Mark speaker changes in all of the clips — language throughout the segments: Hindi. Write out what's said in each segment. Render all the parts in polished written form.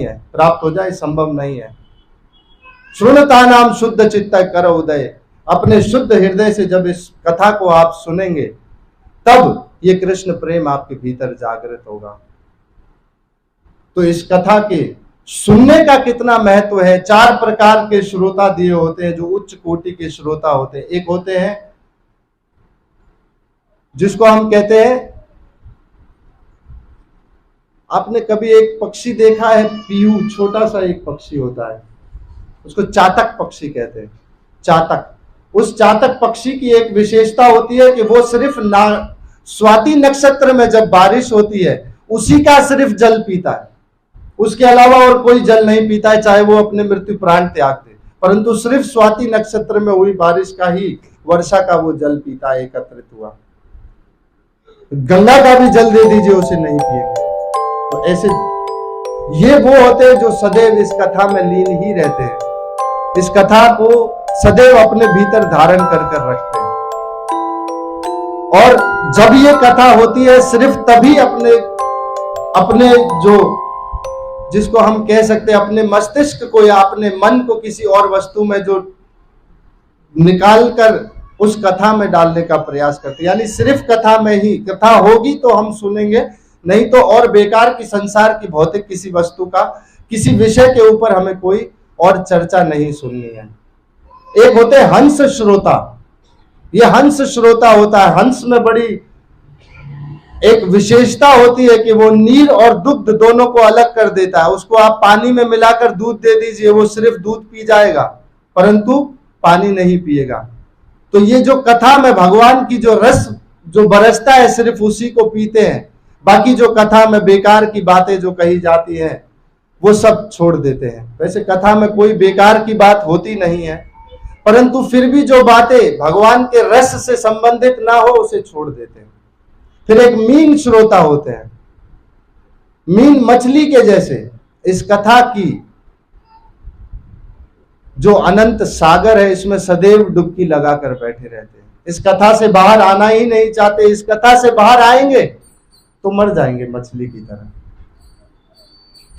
Speaker 1: है, प्राप्त हो जाए संभव नहीं है। श्रुणता नाम शुद्ध चित्त कर उदय, अपने शुद्ध हृदय से जब इस कथा को आप सुनेंगे तब ये कृष्ण प्रेम आपके भीतर जागृत होगा। तो इस कथा के सुनने का कितना महत्व है। 4 प्रकार के श्रोता दिए होते हैं जो उच्च कोटि के श्रोता होते हैं। एक होते हैं जिसको हम कहते हैं, आपने कभी एक पक्षी देखा है, पीहू, छोटा सा एक पक्षी होता है, उसको चातक पक्षी कहते हैं। चातक, उस चातक पक्षी की एक विशेषता होती है कि वो सिर्फ स्वाति नक्षत्र में जब बारिश होती है उसी का सिर्फ जल पीता है, उसके अलावा और कोई जल नहीं पीता है, चाहे वो अपने मृत्यु प्राण त्याग दे, परंतु सिर्फ स्वाति नक्षत्र में हुई बारिश का ही, वर्षा का वो जल पीता है, एकत्रित हुआ। गंगा का भी जल दे दीजिए उसे नहीं पिएंगे। तो ऐसे ये वो होते हैं जो सदैव इस कथा में लीन ही रहते हैं, इस कथा को सदैव अपने भीतर धारण कर रखते हैं। और जब ये कथा होती है सिर्फ तभी अपने जो, जिसको हम कह सकते हैं अपने मस्तिष्क को या अपने मन को किसी और वस्तु में जो निकाल कर उस कथा में डालने का प्रयास करते हैं। यानी सिर्फ कथा में ही, कथा होगी तो हम सुनेंगे, नहीं तो और बेकार की संसार की भौतिक किसी वस्तु का, किसी विषय के ऊपर हमें कोई और चर्चा नहीं सुननी है। एक होते हैं हंस श्रोता। ये हंस श्रोता होता है। हंस में बड़ी एक विशेषता होती है कि वो नीर और दुग्ध दोनों को अलग कर देता है। उसको आप पानी में मिलाकर दूध दे दीजिए, वो सिर्फ दूध पी जाएगा परंतु पानी नहीं पिएगा। तो ये जो कथा में भगवान की जो रस जो बरसता है सिर्फ उसी को पीते हैं। बाकी जो कथा में बेकार की बातें जो कही जाती हैं वो सब छोड़ देते हैं। वैसे कथा में कोई बेकार की बात होती नहीं है, परंतु फिर भी जो बातें भगवान के रस से संबंधित ना हो उसे छोड़ देते हैं। फिर एक मीन श्रोता होते हैं। मीन मछली के जैसे इस कथा की जो अनंत सागर है इसमें सदैव डुबकी लगाकर बैठे रहते हैं। इस कथा से बाहर आना ही नहीं चाहते। इस कथा से बाहर आएंगे तो मर जाएंगे मछली की तरह।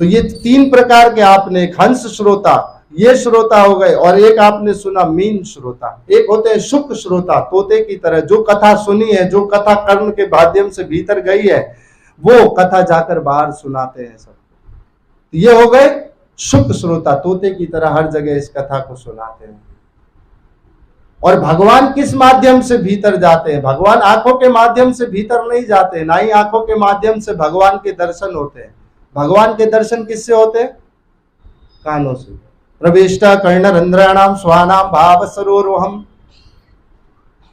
Speaker 1: तो ये 3 प्रकार के आपने, एक हंस श्रोता, ये श्रोता हो गए, और एक आपने सुना मीन श्रोता। एक होते हैं शुक श्रोता, तोते की तरह, जो कथा सुनी है, जो कथा कर्ण के माध्यम से भीतर गई है वो कथा जाकर बाहर सुनाते हैं सबको। ये हो गए शुक श्रोता, तोते की तरह हर जगह इस कथा को सुनाते हैं। और भगवान किस माध्यम से भीतर जाते हैं? भगवान आंखों के माध्यम से भीतर नहीं जाते, ना ही आंखों के माध्यम से भगवान के दर्शन होते हैं। भगवान के दर्शन किससे होते हैं? कानों से। प्रविष्टा कर्णरंध्राणाम स्वानाम भाव सरोरोहम।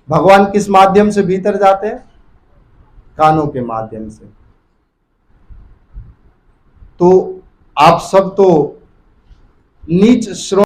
Speaker 1: भगवान किस माध्यम से भीतर जाते हैं? कानों के माध्यम से। तो आप सब तो नीच श्रोता